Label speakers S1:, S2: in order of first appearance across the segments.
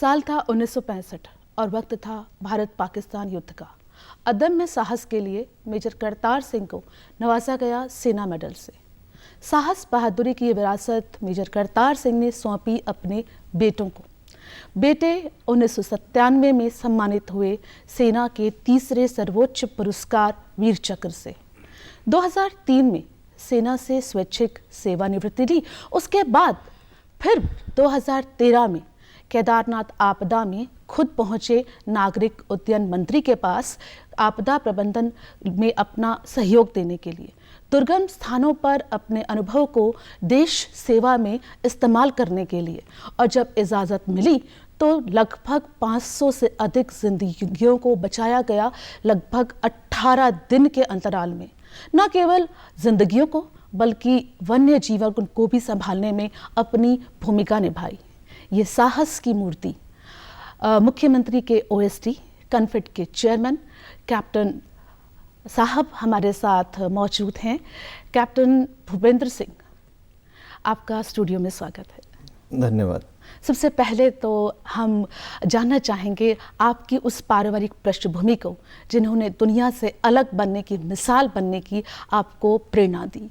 S1: साल था 1965 और वक्त था भारत पाकिस्तान युद्ध का। अदम्य साहस के लिए मेजर करतार सिंह को नवाजा गया सेना मेडल से। साहस बहादुरी की ये विरासत मेजर करतार सिंह ने सौंपी अपने बेटों को। बेटे 1997 में सम्मानित हुए सेना के तीसरे सर्वोच्च पुरस्कार वीर चक्र से। 2003 में सेना से स्वैच्छिक सेवानिवृत्ति ली। उसके बाद फिर 2013 में केदारनाथ आपदा में खुद पहुंचे नागरिक उड्डयन मंत्री के पास आपदा प्रबंधन में अपना सहयोग देने के लिए, दुर्गम स्थानों पर अपने अनुभव को देश सेवा में इस्तेमाल करने के लिए। और जब इजाज़त मिली तो लगभग 500 से अधिक जिंदगियों को बचाया गया। लगभग 18 दिन के अंतराल में न केवल जिंदगियों को बल्कि वन्य जीवन को भी संभालने में अपनी भूमिका निभाई। ये साहस की मूर्ति मुख्यमंत्री के ओएसडी कनफेड के चेयरमैन कैप्टन साहब हमारे साथ मौजूद हैं। कैप्टन भूपेंद्र सिंह, आपका स्टूडियो में स्वागत है।
S2: धन्यवाद।
S1: सबसे पहले तो हम जानना चाहेंगे आपकी उस पारिवारिक पृष्ठभूमि को जिन्होंने दुनिया से अलग बनने की, मिसाल बनने की आपको प्रेरणा दी।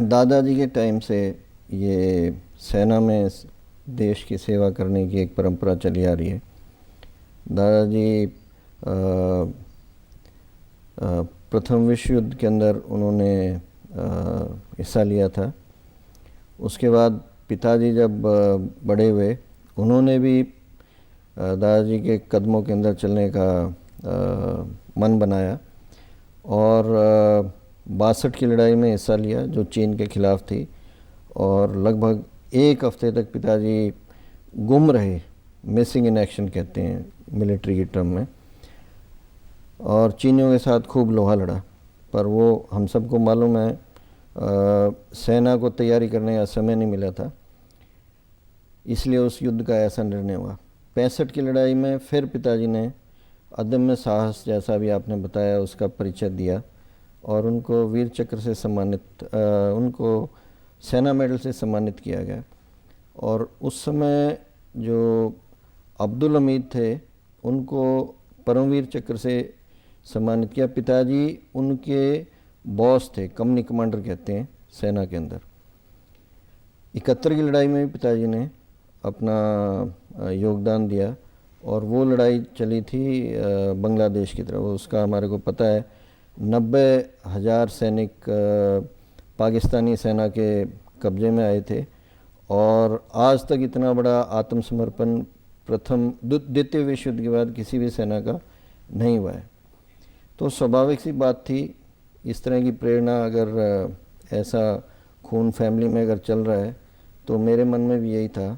S2: दादाजी के टाइम से ये सेना में देश की सेवा करने की एक परंपरा चली आ रही है। दादाजी प्रथम विश्व युद्ध के अंदर उन्होंने हिस्सा लिया था। उसके बाद पिताजी जब बड़े हुए, उन्होंने भी दादाजी के कदमों के अंदर चलने का मन बनाया और 62 की लड़ाई में हिस्सा लिया जो चीन के खिलाफ थी। और लगभग एक हफ्ते तक पिताजी गुम रहे, मिसिंग इन एक्शन कहते हैं मिलिट्री की टर्म में, और चीनियों के साथ खूब लोहा लड़ा। पर वो हम सबको मालूम है, सेना को तैयारी करने का समय नहीं मिला था, इसलिए उस युद्ध का ऐसा निर्णय हुआ। 65 की लड़ाई में फिर पिताजी ने अदम्य साहस, जैसा भी आपने बताया, उसका परिचय दिया और उनको वीर चक्र से सम्मानित, उनको सेना मेडल से सम्मानित किया गया। और उस समय जो अब्दुल हमीद थे, उनको परमवीर चक्र से सम्मानित किया। पिताजी उनके बॉस थे, कंपनी कमांडर कहते हैं सेना के अंदर। 71 की लड़ाई में भी पिताजी ने अपना योगदान दिया और वो लड़ाई चली थी बांग्लादेश की तरफ। उसका हमारे को पता है 90,000 सैनिक पाकिस्तानी सेना के कब्जे में आए थे और आज तक इतना बड़ा आत्मसमर्पण द्वितीय विश्व युद्ध के बाद किसी भी सेना का नहीं हुआ है। तो स्वाभाविक सी बात थी, इस तरह की प्रेरणा अगर ऐसा खून फैमिली में अगर चल रहा है तो मेरे मन में भी यही था।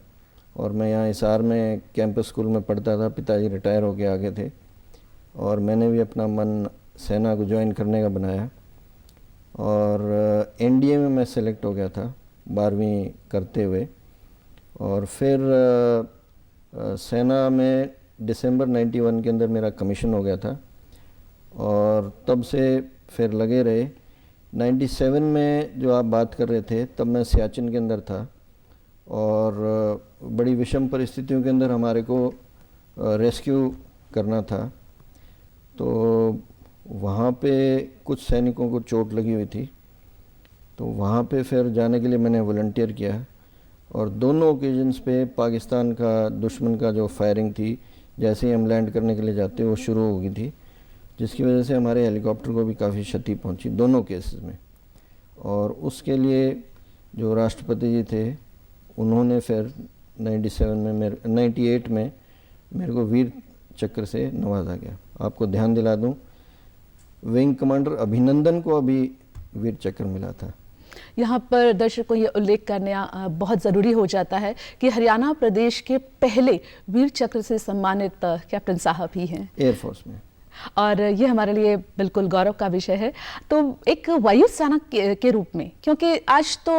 S2: और मैं यहाँ हिसार में कैंपस स्कूल में पढ़ता था, पिताजी रिटायर होके आ गए थे और मैंने भी अपना मन सेना को ज्वाइन करने का बनाया और एनडीए में मैं सेलेक्ट हो गया था 12वीं करते हुए। और फिर सेना में दिसंबर 91 के अंदर मेरा कमीशन हो गया था और तब से फिर लगे रहे। 97 में जो आप बात कर रहे थे, तब मैं सियाचिन के अंदर था और बड़ी विषम परिस्थितियों के अंदर हमारे को रेस्क्यू करना था। तो वहाँ पे कुछ सैनिकों को चोट लगी हुई थी, तो वहाँ पे फिर जाने के लिए मैंने वॉलंटियर किया और दोनों ओकेजन्स पे पाकिस्तान का दुश्मन का जो फायरिंग थी, जैसे ही हम लैंड करने के लिए जाते वो शुरू हो गई थी, जिसकी वजह से हमारे हेलीकॉप्टर को भी काफ़ी क्षति पहुंची दोनों केसेस में। और उसके लिए जो राष्ट्रपति जी थे, उन्होंने फिर 98 में मेरे को वीर चक्र से नवाजा गया। आपको ध्यान दिला दूं, विंग कमांडर अभिनंदन को अभी वीर चक्र मिला था।
S1: यहाँ पर दर्शकों को ये उल्लेख करना बहुत ज़रूरी हो जाता है कि हरियाणा प्रदेश के पहले वीर चक्र से सम्मानित कैप्टन साहब ही हैं
S2: एयरफोर्स में,
S1: और ये हमारे लिए बिल्कुल गौरव का विषय है। तो एक वायुसेना के रूप में, क्योंकि आज तो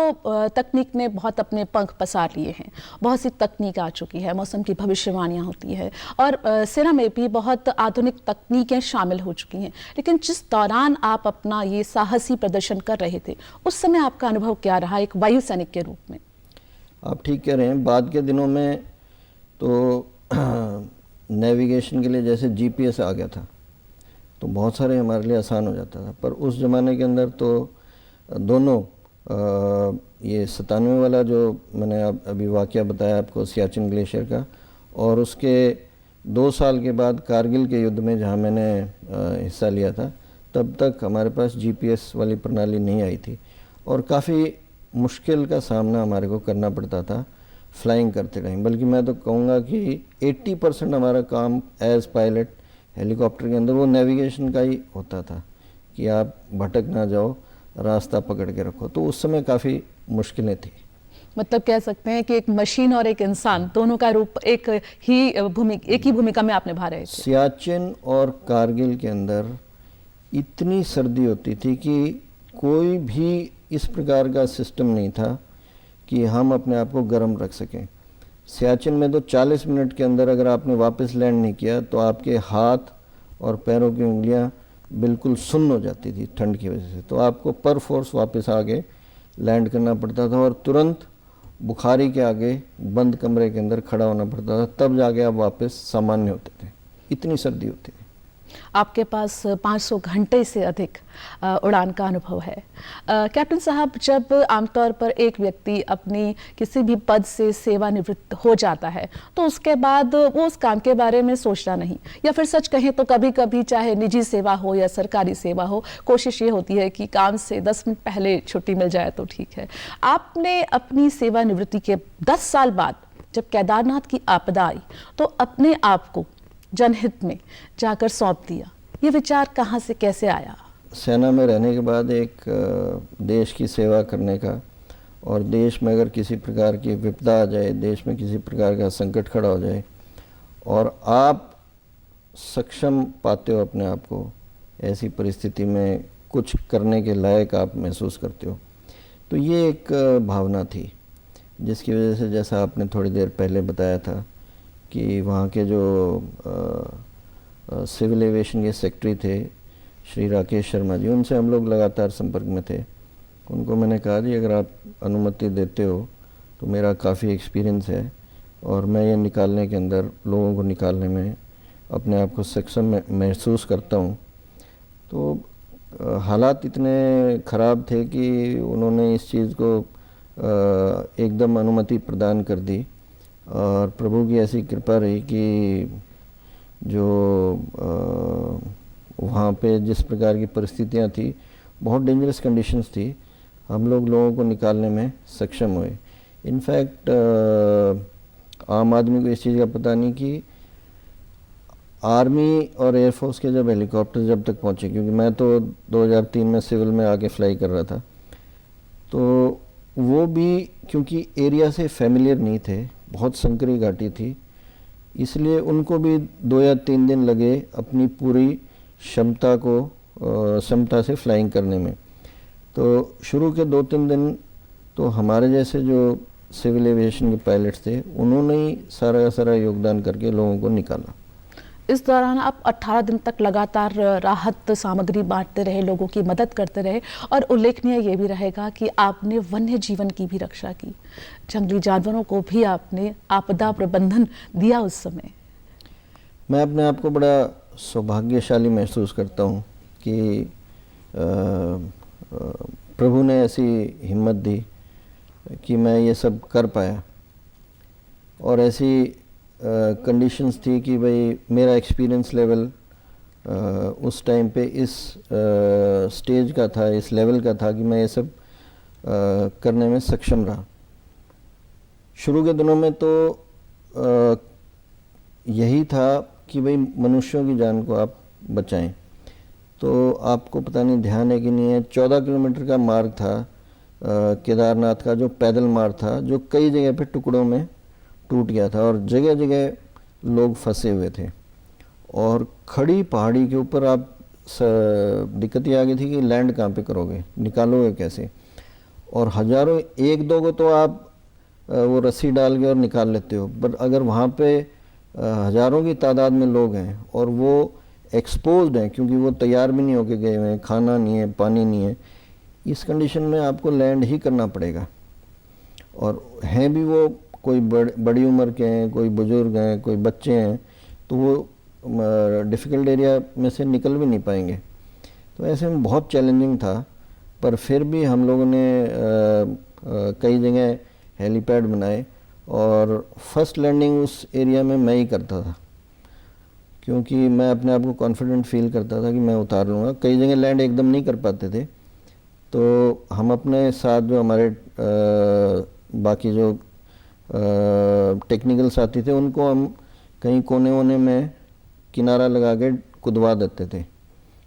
S1: तकनीक ने बहुत अपने पंख पसार लिए हैं, बहुत सी तकनीक आ चुकी है, मौसम की भविष्यवाणियाँ होती है और सेना में भी बहुत आधुनिक तकनीकें शामिल हो चुकी हैं। लेकिन जिस दौरान आप अपना ये साहसी प्रदर्शन कर रहे थे, उस समय आपका अनुभव क्या रहा एक वायुसैनिक के रूप में?
S2: आप ठीक कह रहे हैं। बाद के दिनों में तो नेविगेशन के लिए जैसे जीपीएस आ गया था तो बहुत सारे हमारे लिए आसान हो जाता था, पर उस ज़माने के अंदर तो दोनों ये 97 वाला जो मैंने अभी वाक़या बताया आपको सियाचिन ग्लेशियर का, और उसके 2 साल के बाद कारगिल के युद्ध में जहाँ मैंने हिस्सा लिया था, तब तक हमारे पास जीपीएस वाली प्रणाली नहीं आई थी और काफ़ी मुश्किल का सामना हमारे को करना पड़ता था फ्लाइंग करते रहें। बल्कि मैं तो कहूँगा कि 80% हमारा काम एज पायलट हेलीकॉप्टर के अंदर वो नेविगेशन का ही होता था कि आप भटक ना जाओ, रास्ता पकड़ के रखो। तो उस समय काफ़ी मुश्किलें थी।
S1: मतलब कह सकते हैं कि एक मशीन और एक इंसान दोनों का रूप एक ही भूमिका में आप निभा रहे थे।
S2: सियाचिन और कारगिल के अंदर इतनी सर्दी होती थी कि कोई भी इस प्रकार का सिस्टम नहीं था कि हम अपने आप को गर्म रख सकें। सियाचिन में तो 40 मिनट के अंदर अगर आपने वापस लैंड नहीं किया तो आपके हाथ और पैरों की उंगलियां बिल्कुल सुन्न हो जाती थी ठंड की वजह से, तो आपको पर फोर्स वापस आगे लैंड करना पड़ता था और तुरंत बुखारी के आगे बंद कमरे के अंदर खड़ा होना पड़ता था, तब जाके आप वापस सामान्य होते थे। इतनी सर्दी होती थी।
S1: आपके पास 500 घंटे से अधिक उड़ान का अनुभव है। कैप्टन साहब, जब आमतौर पर एक व्यक्ति अपनी किसी भी पद से सेवानिवृत्त हो जाता है तो उसके बाद वो उस काम के बारे में सोचना नहीं, या फिर सच कहें तो कभी कभी चाहे निजी सेवा हो या सरकारी सेवा हो, कोशिश ये होती है कि काम से 10 मिनट पहले छुट्टी मिल जाए तो ठीक है। आपने अपनी सेवानिवृत्ति के 10 साल बाद जब केदारनाथ की आपदा आई तो अपने आप को जनहित में जाकर सौंप दिया। ये विचार कहाँ से कैसे आया?
S2: सेना में रहने के बाद एक देश की सेवा करने का, और देश में अगर किसी प्रकार की विपदा आ जाए, देश में किसी प्रकार का संकट खड़ा हो जाए और आप सक्षम पाते हो अपने आप को, ऐसी परिस्थिति में कुछ करने के लायक आप महसूस करते हो, तो ये एक भावना थी जिसकी वजह से, जैसा आपने थोड़ी देर पहले बताया था कि वहाँ के जो सिविल एविएशन के सेक्रेटरी थे श्री राकेश शर्मा जी, उनसे हम लोग लगातार संपर्क में थे। उनको मैंने कहा जी अगर आप अनुमति देते हो तो मेरा काफ़ी एक्सपीरियंस है और मैं ये निकालने के अंदर, लोगों को निकालने में अपने आप को सक्षम महसूस करता हूँ। तो हालात इतने ख़राब थे कि उन्होंने इस चीज़ को एकदम अनुमति प्रदान कर दी और प्रभु की ऐसी कृपा रही कि जो वहाँ पे जिस प्रकार की परिस्थितियाँ थी, बहुत डेंजरस कंडीशंस थी, हम लोगों को निकालने में सक्षम हुए। इनफैक्ट आम आदमी को इस चीज़ का पता नहीं कि आर्मी और एयरफोर्स के जब हेलीकॉप्टर जब तक पहुँचे, क्योंकि मैं तो 2003 में सिविल में आके फ्लाई कर रहा था, तो वो भी क्योंकि एरिया से फेमिलियर नहीं थे, बहुत संकरी घाटी थी, इसलिए उनको भी 2 या 3 दिन लगे अपनी पूरी क्षमता से फ्लाइंग करने में। तो शुरू के 2-3 दिन तो हमारे जैसे जो सिविल एविएशन के पायलट्स थे, उन्होंने ही सारा का सारा योगदान करके लोगों को निकाला।
S1: इस दौरान आप 18 दिन तक लगातार राहत सामग्री बांटते रहे, लोगों की मदद करते रहे, और उल्लेखनीय ये भी रहेगा कि आपने वन्य जीवन की भी रक्षा की, जंगली जानवरों को भी आपने आपदा प्रबंधन दिया उस समय।
S2: मैं अपने आप को बड़ा सौभाग्यशाली महसूस करता हूँ कि प्रभु ने ऐसी हिम्मत दी कि मैं ये सब कर पाया, और ऐसी कंडीशंस थी कि भाई मेरा एक्सपीरियंस लेवल उस टाइम पे इस स्टेज का था, इस लेवल का था कि मैं ये सब करने में सक्षम रहा। शुरू के दिनों में तो यही था कि भाई मनुष्यों की जान को आप बचाएं। तो आपको पता नहीं ध्यान है कि नहीं है, 14 किलोमीटर का मार्ग था केदारनाथ का, जो पैदल मार्ग था, जो कई जगह पे टुकड़ों में टूट गया था और जगह जगह लोग फंसे हुए थे, और खड़ी पहाड़ी के ऊपर आप दिक्कत ये आ गई थी कि लैंड कहाँ पे करोगे, निकालोगे कैसे, और हज़ारों, 1-2 को तो आप वो रस्सी डाल के और निकाल लेते हो, पर अगर वहाँ पे हज़ारों की तादाद में लोग हैं और वो एक्सपोज्ड हैं, क्योंकि वो तैयार भी नहीं होके गए हुए हैं, खाना नहीं है, पानी नहीं है, इस कंडीशन में आपको लैंड ही करना पड़ेगा। और हैं भी वो कोई बड़ी उम्र के हैं, कोई बुजुर्ग हैं, कोई बच्चे हैं, तो वो डिफ़िकल्ट एरिया में से निकल भी नहीं पाएंगे। तो ऐसे में बहुत चैलेंजिंग था, पर फिर भी हम लोगों ने कई जगह हेलीपैड बनाए और फर्स्ट लैंडिंग उस एरिया में मैं ही करता था, क्योंकि मैं अपने आप को कॉन्फिडेंट फील करता था कि मैं उतार लूँगा। कई जगह लैंड एकदम नहीं कर पाते थे, तो हम अपने साथ जो हमारे बाकी जो टेक्निकल साथी थे उनको हम कहीं कोने वोने में किनारा लगा के कुदवा देते थे,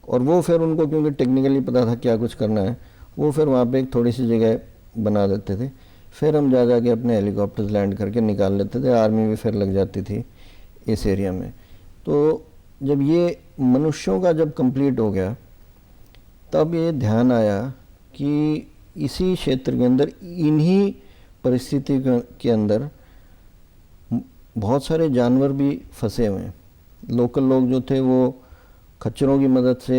S2: और वो फिर उनको क्योंकि टेक्निकली पता था क्या कुछ करना है, वो फिर वहाँ पे एक थोड़ी सी जगह बना देते थे। फिर हम जा के अपने हेलीकॉप्टर्स लैंड करके निकाल लेते थे। आर्मी भी फिर लग जाती थी इस एरिया में। तो जब ये मनुष्यों का जब कंप्लीट हो गया, तब ये ध्यान आया कि इसी क्षेत्र के अंदर, इन्हीं परिस्थिति के अंदर बहुत सारे जानवर भी फंसे हुए हैं। लोकल लोग जो थे वो खच्चरों की मदद से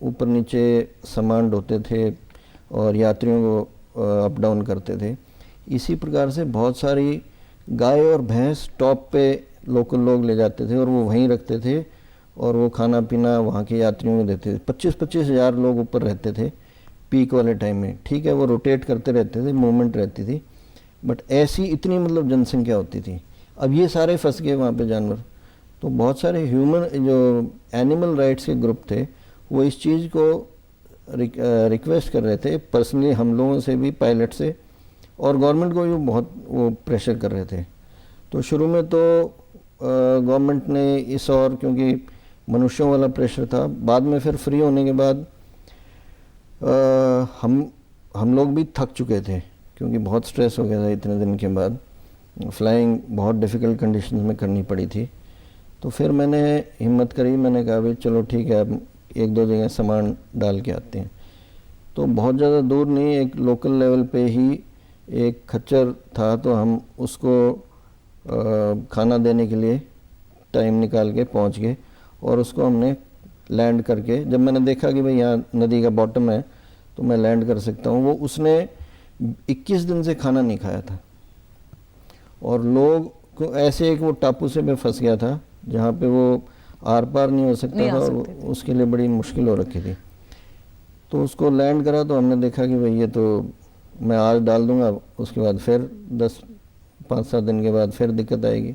S2: ऊपर नीचे सामान ढोते थे और यात्रियों को अप डाउन करते थे। इसी प्रकार से बहुत सारी गाय और भैंस टॉप पे लोकल लोग ले जाते थे और वो वहीं रखते थे, और वो खाना पीना वहाँ के यात्रियों को देते थे। 25-25 हज़ार लोग ऊपर रहते थे पीक वाले टाइम में। ठीक है, वो रोटेट करते रहते थे, मूवमेंट रहती थी, बट ऐसी इतनी मतलब जनसंख्या होती थी। अब ये सारे फंस गए वहाँ पे जानवर। तो बहुत सारे ह्यूमन जो एनिमल राइट्स के ग्रुप थे वो इस चीज़ को रिक्वेस्ट कर रहे थे पर्सनली, हम लोगों से भी, पायलट से, और गवर्नमेंट को भी बहुत वो प्रेशर कर रहे थे। तो शुरू में तो गवर्नमेंट ने इस, और क्योंकि मनुष्यों वाला प्रेशर था, बाद में फिर फ्री होने के बाद हम लोग भी थक चुके थे, क्योंकि बहुत स्ट्रेस हो गया था इतने दिन के बाद। फ्लाइंग बहुत डिफ़िकल्ट कंडीशंस में करनी पड़ी थी। तो फिर मैंने हिम्मत करी, मैंने कहा भाई चलो ठीक है, अब एक दो जगह सामान डाल के आते हैं। तो बहुत ज़्यादा दूर नहीं, एक लोकल लेवल पे ही एक खच्चर था, तो हम उसको खाना देने के लिए टाइम निकाल के पहुंच गए और उसको हमने लैंड करके, जब मैंने देखा कि भाई यहाँ नदी का बॉटम है तो मैं लैंड कर सकता हूँ, वो उसने 21 दिन से खाना नहीं खाया था, और लोग को ऐसे एक वो टापू से में फंस गया था जहाँ पे वो आर पार नहीं हो सकता था, और उसके लिए बड़ी मुश्किल हो रखी थी। तो उसको लैंड करा तो हमने देखा कि भाई ये तो मैं आज डाल दूंगा, उसके बाद फिर 5-7 दिन के बाद फिर दिक्कत आएगी।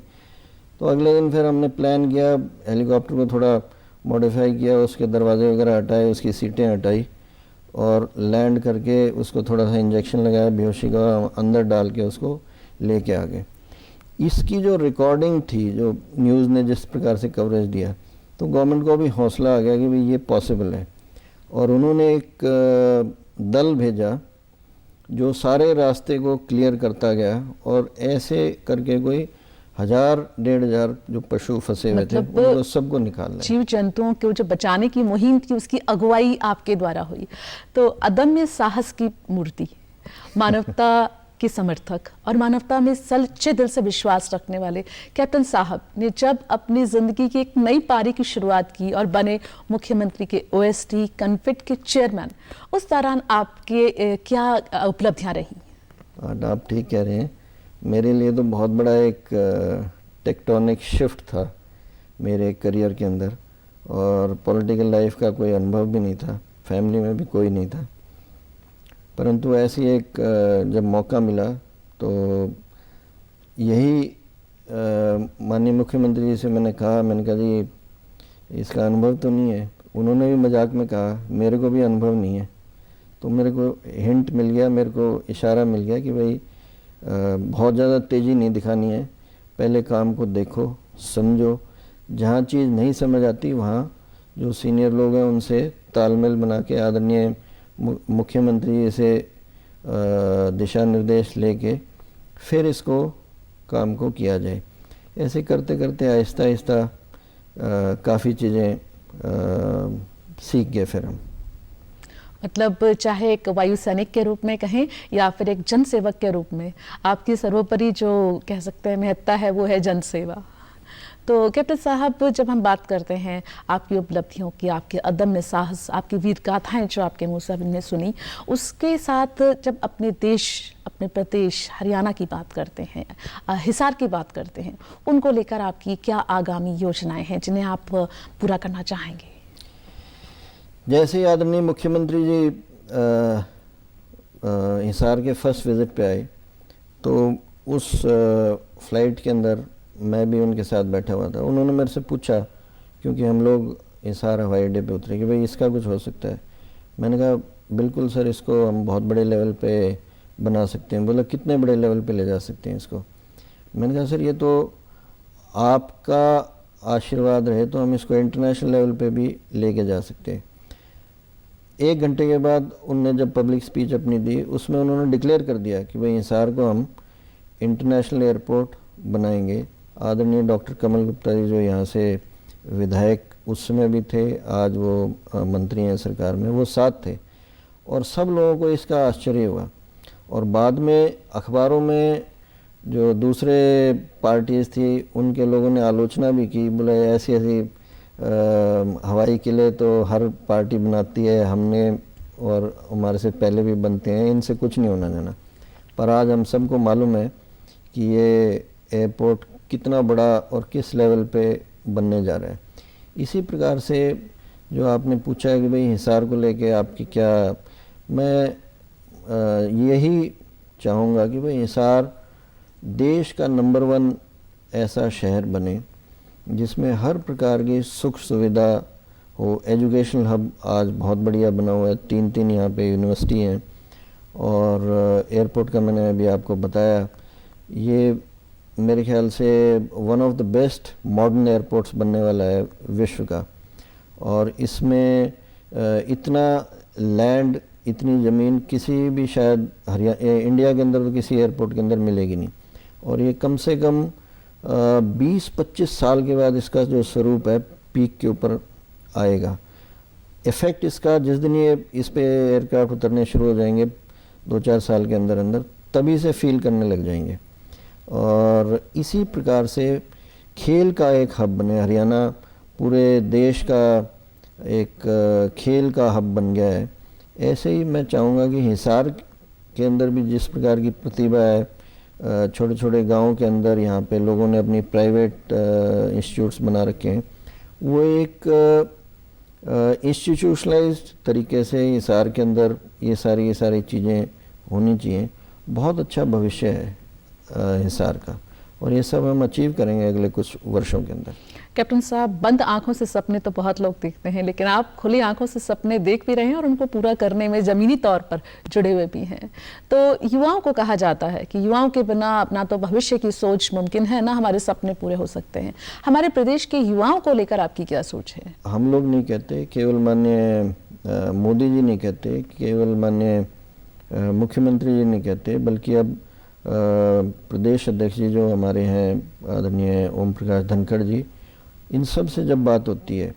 S2: तो अगले दिन फिर हमने प्लान किया, हेलीकॉप्टर को थोड़ा मॉडिफाई किया, उसके दरवाजे वगैरह हटाए, उसकी सीटें हटाई, और लैंड करके उसको थोड़ा सा इंजेक्शन लगाया बेहोशी का, अंदर डाल के उसको लेके आ गए। इसकी जो रिकॉर्डिंग थी, जो न्यूज़ ने जिस प्रकार से कवरेज दिया, तो गवर्नमेंट को भी हौसला आ गया कि भाई ये पॉसिबल है, और उन्होंने एक दल भेजा जो सारे रास्ते को क्लियर करता गया, और ऐसे करके कोई 1000-1500 जो पशु फंसे हुए थे उनको सबको निकाल लिया।
S1: जीव जंतुओं को जो बचाने की मुहिम थी उसकी अगुवाई आपके द्वारा हुई। तो अदम्य साहस की मूर्ति, मानवता के समर्थक और मानवता में सच्चे दिल से विश्वास रखने वाले कैप्टन साहब ने जब अपनी जिंदगी की एक नई पारी की शुरुआत की और बने मुख्यमंत्री के OST कन्फिट के चेयरमैन, उस दौरान आपके क्या उपलब्धियां रही?
S2: आप ठीक कह रहे हैं, मेरे लिए तो बहुत बड़ा एक टेक्टोनिक शिफ्ट था मेरे करियर के अंदर, और पॉलिटिकल लाइफ का कोई अनुभव भी नहीं था, फैमिली में भी कोई नहीं था, परंतु ऐसी एक जब मौका मिला तो यही माननीय मुख्यमंत्री जी से मैंने कहा जी इसका अनुभव तो नहीं है। उन्होंने भी मजाक में कहा मेरे को भी अनुभव नहीं है। तो मेरे को हिंट मिल गया, मेरे को इशारा मिल गया कि भाई बहुत ज़्यादा तेज़ी नहीं दिखानी है, पहले काम को देखो, समझो, जहाँ चीज़ नहीं समझ आती वहाँ जो सीनियर लोग हैं उनसे तालमेल बना के आदरणीय मुख्यमंत्री से दिशा निर्देश लेके फिर इसको काम को किया जाए। ऐसे करते करते आहिस्ता आहिस्ता काफ़ी चीज़ें सीख गए फिर हम।
S1: मतलब चाहे एक वायु सैनिक के रूप में कहें या फिर एक जन सेवक के रूप में, आपकी सर्वोपरि जो कह सकते हैं महत्ता है वो है जन सेवा। तो कैप्टन साहब, जब हम बात करते हैं आपकी उपलब्धियों की, आपके अदम्य साहस, आपकी वीर गाथाएं जो आपके मुंह से हमने सुनी, उसके साथ जब अपने देश, अपने प्रदेश हरियाणा की बात करते हैं, हिसार की बात करते हैं, उनको लेकर आपकी क्या आगामी योजनाएं हैं जिन्हें आप पूरा करना चाहेंगे?
S2: जैसे ही आदरणीय मुख्यमंत्री जी हिसार के फर्स्ट विज़िट पे आए, तो उस फ्लाइट के अंदर मैं भी उनके साथ बैठा हुआ था। उन्होंने मेरे से पूछा, क्योंकि हम लोग हिसार हवाई अड्डे पे उतरे, कि भाई इसका कुछ हो सकता है। मैंने कहा बिल्कुल सर, इसको हम बहुत बड़े लेवल पे बना सकते हैं। बोला कितने बड़े लेवल पे ले जा सकते हैं इसको? मैंने कहा सर ये तो आपका आशीर्वाद रहे तो हम इसको इंटरनेशनल लेवल पे भी लेके जा सकते हैं। 1 घंटे के बाद उनने जब पब्लिक स्पीच अपनी दी, उसमें उन्होंने डिक्लेयर कर दिया कि भाई हिसार को हम इंटरनेशनल एयरपोर्ट बनाएंगे। आदरणीय डॉक्टर कमल गुप्ता जी जो यहाँ से विधायक उस समय भी थे, आज वो मंत्री हैं सरकार में, वो साथ थे और सब लोगों को इसका आश्चर्य हुआ। और बाद में अखबारों में जो दूसरे पार्टीज़ थी उनके लोगों ने आलोचना भी की, बोले ऐसी ऐसी हवाई किले तो हर पार्टी बनाती है, हमने और हमारे से पहले भी बनते हैं, इनसे कुछ नहीं होना जाना। पर आज हम सबको मालूम है कि ये एयरपोर्ट कितना बड़ा और किस लेवल पे बनने जा रहा है। इसी प्रकार से जो आपने पूछा है कि भाई हिसार को लेके आपकी क्या, मैं यही चाहूँगा कि भाई हिसार देश का नंबर 1 ऐसा शहर बने जिसमें हर प्रकार की सुख सुविधा हो। एजुकेशनल हब आज बहुत बढ़िया बना हुआ है, 3 यहाँ पे यूनिवर्सिटी हैं और एयरपोर्ट का मैंने अभी आपको बताया, ये मेरे ख्याल से one of the best modern airports बनने वाला है विश्व का। और इसमें इतना लैंड, इतनी ज़मीन किसी भी शायद इंडिया के अंदर तो किसी एयरपोर्ट के अंदर मिलेगी नहीं। और ये कम से कम 20-25 साल के बाद इसका जो स्वरूप है पीक के ऊपर आएगा। इफ़ेक्ट इसका जिस दिन ये इस पे एयरक्राफ्ट उतरने शुरू हो जाएंगे 2-4 साल के अंदर अंदर, तभी से फील करने लग जाएंगे। और इसी प्रकार से खेल का एक हब बने, हरियाणा पूरे देश का एक खेल का हब बन गया है। ऐसे ही मैं चाहूँगा कि हिसार के अंदर भी जिस प्रकार की प्रतिभा है, छोटे छोटे गाँव के अंदर यहाँ पे लोगों ने अपनी प्राइवेट इंस्टीट्यूट्स बना रखे हैं, वो एक इंस्टीट्यूशनलाइज्ड तरीके से हिसार के अंदर ये सारी चीज़ें होनी चाहिए। बहुत अच्छा भविष्य है हिसार का और ये सब हम अचीव करेंगे अगले कुछ वर्षों के अंदर।
S1: कैप्टन साहब, बंद आंखों से सपने तो बहुत लोग देखते हैं, लेकिन आप खुली आंखों से सपने देख भी रहे हैं और उनको पूरा करने में ज़मीनी तौर पर जुड़े हुए भी हैं। तो युवाओं को कहा जाता है कि युवाओं के बिना अपना तो भविष्य की सोच मुमकिन है, ना हमारे सपने पूरे हो सकते हैं। हमारे प्रदेश के युवाओं को लेकर आपकी क्या सोच है?
S2: हम लोग नहीं कहते, केवल माननीय मोदी जी नहीं कहते, केवल माननीय मुख्यमंत्री जी नहीं कहते, बल्कि अब प्रदेश अध्यक्ष जी जो हमारे हैं आदरणीय ओम प्रकाश धनखड़ जी, इन सब से जब बात होती है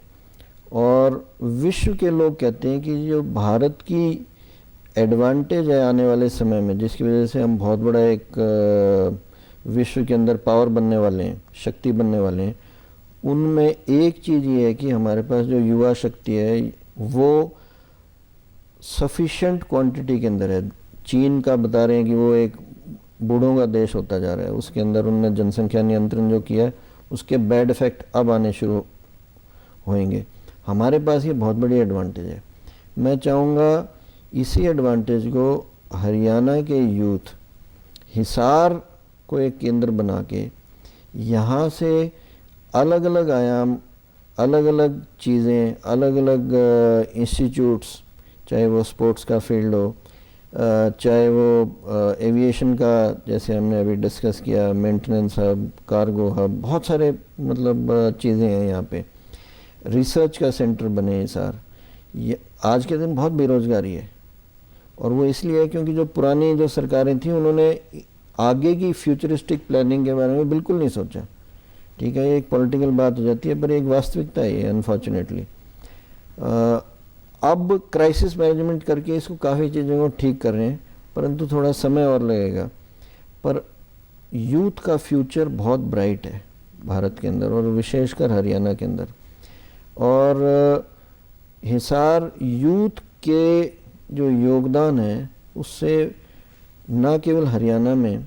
S2: और विश्व के लोग कहते हैं कि जो भारत की एडवांटेज है आने वाले समय में, जिसकी वजह से हम बहुत बड़ा एक विश्व के अंदर पावर बनने वाले हैं, शक्ति बनने वाले हैं, उनमें एक चीज़ ये है कि हमारे पास जो युवा शक्ति है वो सफिशेंट क्वांटिटी के अंदर है। चीन का बता रहे हैं कि वो एक बूढ़ों का देश होता जा रहा है, उसके अंदर उन्होंने जनसंख्या नियंत्रण जो किया है उसके बैड इफ़ेक्ट अब आने शुरू होंगे। हमारे पास ये बहुत बड़ी एडवांटेज है। मैं चाहूँगा इसी एडवांटेज को हरियाणा के यूथ हिसार को एक केंद्र बना के यहाँ से अलग अलग आयाम, अलग अलग चीज़ें, अलग अलग इंस्टीट्यूट्स, चाहे वो स्पोर्ट्स का फील्ड हो, चाहे वो एविएशन का, जैसे हमने अभी डिस्कस किया, मेंटेनेंस हब, कार्गो हब, बहुत सारे मतलब चीज़ें हैं यहाँ पे। रिसर्च का सेंटर बने हिसार। ये आज के दिन बहुत बेरोज़गारी है और वो इसलिए है क्योंकि जो पुरानी जो सरकारें थी उन्होंने आगे की फ्यूचरिस्टिक प्लानिंग के बारे में बिल्कुल नहीं सोचा। ठीक है, ये एक पॉलिटिकल बात हो जाती है पर एक वास्तविकता है ये, अनफॉर्चुनेटली। अब क्राइसिस मैनेजमेंट करके इसको काफ़ी चीज़ों को ठीक कर रहे हैं, परंतु थोड़ा समय और लगेगा। पर यूथ का फ्यूचर बहुत ब्राइट है, भारत के अंदर और विशेषकर हरियाणा के अंदर। और हिसार यूथ के जो योगदान है उससे न केवल हरियाणा में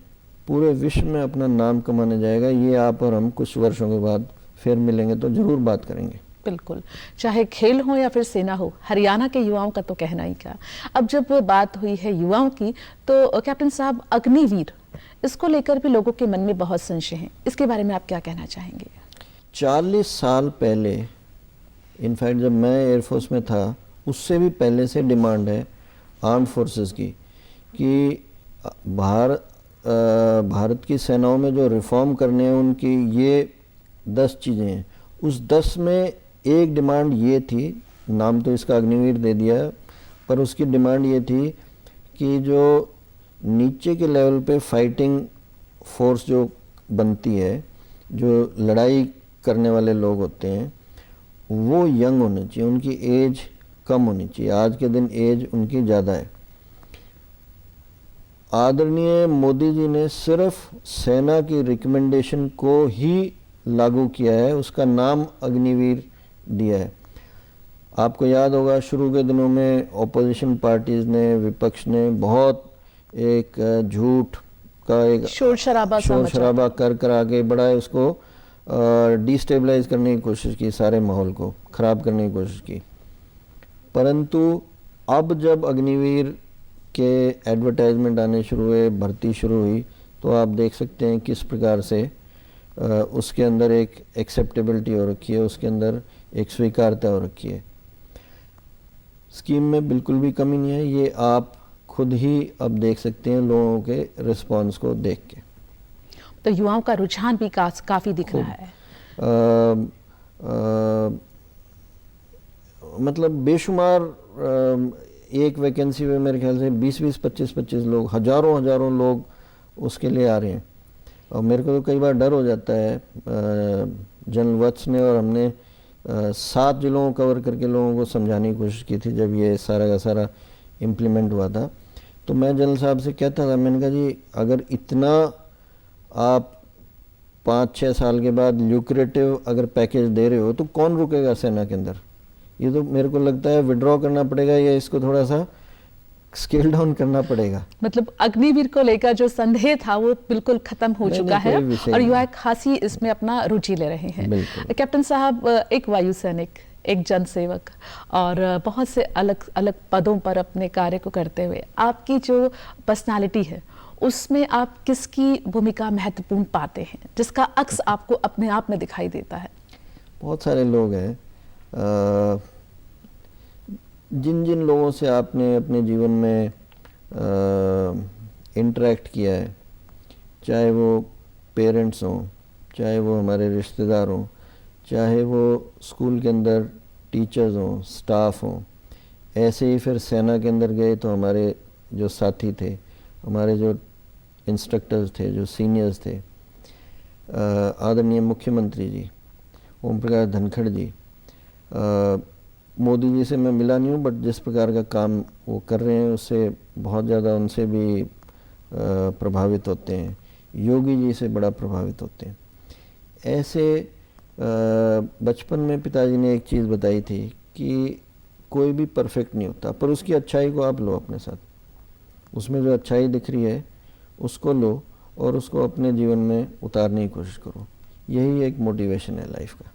S2: पूरे विश्व में अपना नाम कमाने जाएगा। ये आप और हम कुछ वर्षों के बाद फिर मिलेंगे तो ज़रूर बात करेंगे।
S1: बिल्कुल, चाहे खेल हो या फिर सेना हो, हरियाणा के युवाओं का तो कहना ही क्या। अब जब बात हुई है युवाओं की, तो कैप्टन साहब, अग्निवीर, इसको लेकर भी लोगों के मन में बहुत संशय हैं, इसके बारे में आप क्या कहना चाहेंगे?
S2: 40 साल पहले, इनफैक्ट जब मैं एयरफोर्स में था उससे भी पहले से डिमांड है आर्म्ड फोर्सेस की कि भारत की सेनाओं में जो रिफॉर्म करने हैं उनकी ये 10 चीज़ें हैं। उस 10 में एक डिमांड ये थी, नाम तो इसका अग्निवीर दे दिया, पर उसकी डिमांड ये थी कि जो नीचे के लेवल पे फाइटिंग फोर्स जो बनती है, जो लड़ाई करने वाले लोग होते हैं, वो यंग होने चाहिए, उनकी एज कम होनी चाहिए। आज के दिन एज उनकी ज़्यादा है। आदरणीय मोदी जी ने सिर्फ सेना की रिकमेंडेशन को ही लागू किया है, उसका नाम अग्निवीर दिया है। आपको याद होगा शुरू के दिनों में ऑपोजिशन पार्टीज ने, विपक्ष ने बहुत एक झूठ का एक शोर शराबा कर आगे बढ़ाए, उसको डिस्टेबलाइज करने की कोशिश की, सारे माहौल को ख़राब करने की कोशिश की। परंतु अब जब अग्निवीर के एडवर्टाइजमेंट आने शुरू हुए, भर्ती शुरू हुई, तो आप देख सकते हैं किस प्रकार से उसके अंदर एक एक्सेप्टेबिलिटी हो रखी है, उसके अंदर एक स्वीकारता हो रखी है। स्कीम में बिल्कुल भी कमी नहीं है, ये आप खुद ही अब देख सकते हैं लोगों के रिस्पांस को देख के।
S1: तो युवाओं का रुझान भी काफ़ी दिख रहा है।
S2: मतलब बेशुमार एक वैकेंसी में मेरे ख्याल से 20-20, 25-25 लोग, हजारों लोग उसके लिए आ रहे हैं। और मेरे को तो कई बार डर हो जाता है। जनरल वत्स ने और हमने 7 जिलों को कवर करके लोगों को समझाने की कोशिश की थी जब ये सारा का सारा इम्प्लीमेंट हुआ था। तो मैं जनरल साहब से कहता था, मैंने कहा जी अगर इतना आप 5-6 साल के बाद ल्यूक्रेटिव अगर पैकेज दे रहे हो तो कौन रुकेगा सेना के अंदर। ये तो मेरे को लगता है विड्रॉ करना पड़ेगा या इसको थोड़ा सा स्केल डाउन करना पड़ेगा।
S1: मतलब अग्निवीर को लेकर जो संदेह था वो बिल्कुल खत्म हो चुका है और युवा खासी इसमें अपना रुचि ले रहे हैं। कैप्टन साहब, एक वायु सैनिक, एक जनसेवक और बहुत से अलग अलग पदों पर अपने कार्य को करते हुए आपकी जो पर्सनालिटी है उसमें आप किसकी भूमिका महत्वपूर्ण पाते हैं, जिसका अक्स आपको अपने आप में दिखाई देता है?
S2: बहुत सारे लोग हैं। जिन जिन लोगों से आपने अपने जीवन में इंटरेक्ट किया है, चाहे वो पेरेंट्स हों, चाहे वो हमारे रिश्तेदार हों, चाहे वो स्कूल के अंदर टीचर्स हों, स्टाफ हों, ऐसे ही फिर सेना के अंदर गए तो हमारे जो साथी थे, हमारे जो इंस्ट्रक्टर्स थे, जो सीनियर्स थे, आदरणीय मुख्यमंत्री जी ओम प्रकाश धनखड़ जी, मोदी जी से मैं मिला नहीं हूँ, बट जिस प्रकार का काम वो कर रहे हैं उससे बहुत ज़्यादा उनसे भी प्रभावित होते हैं। योगी जी से बड़ा प्रभावित होते हैं। ऐसे बचपन में पिताजी ने एक चीज़ बताई थी कि कोई भी परफेक्ट नहीं होता, पर उसकी अच्छाई को आप लो अपने साथ, उसमें जो अच्छाई दिख रही है उसको लो और उसको अपने जीवन में उतारने की कोशिश करो। यही एक मोटिवेशन है लाइफ का।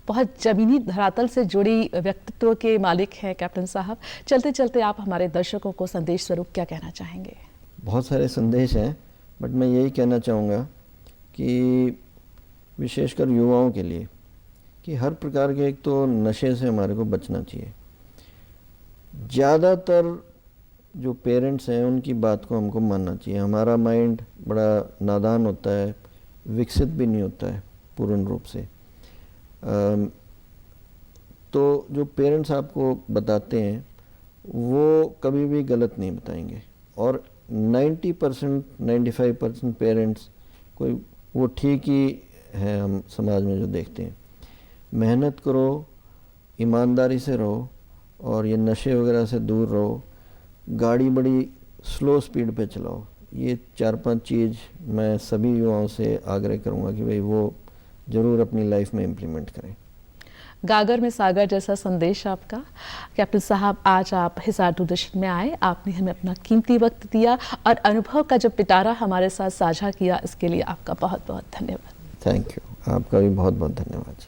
S1: बहुत जमीनी धरातल से जुड़ी व्यक्तित्व के मालिक हैं कैप्टन साहब। चलते चलते आप हमारे दर्शकों को संदेश स्वरूप क्या कहना चाहेंगे?
S2: बहुत सारे संदेश हैं, बट मैं यही कहना चाहूँगा कि विशेषकर युवाओं के लिए कि हर प्रकार के, एक तो नशे से हमारे को बचना चाहिए। ज़्यादातर जो पेरेंट्स हैं उनकी बात को हमको मानना चाहिए। हमारा माइंड बड़ा नादान होता है, विकसित भी नहीं होता है पूर्ण रूप से। तो जो पेरेंट्स आपको बताते हैं वो कभी भी गलत नहीं बताएंगे, और 90% 95% पेरेंट्स कोई वो ठीक ही है हम समाज में जो देखते हैं। मेहनत करो, ईमानदारी से रहो और ये नशे वगैरह से दूर रहो। गाड़ी बड़ी स्लो स्पीड पे चलाओ, ये 4-5 चीज़ मैं सभी युवाओं से आग्रह करूँगा कि भाई वो ज़रूर अपनी लाइफ में इम्प्लीमेंट करें।
S1: गागर में सागर जैसा संदेश आपका। कैप्टन साहब, आज आप हिसार दूरदर्शन में आए, आपने हमें अपना कीमती वक्त दिया और अनुभव का जब पिटारा हमारे साथ साझा किया, इसके लिए आपका बहुत बहुत धन्यवाद।
S2: थैंक यू, आपका भी बहुत बहुत धन्यवाद।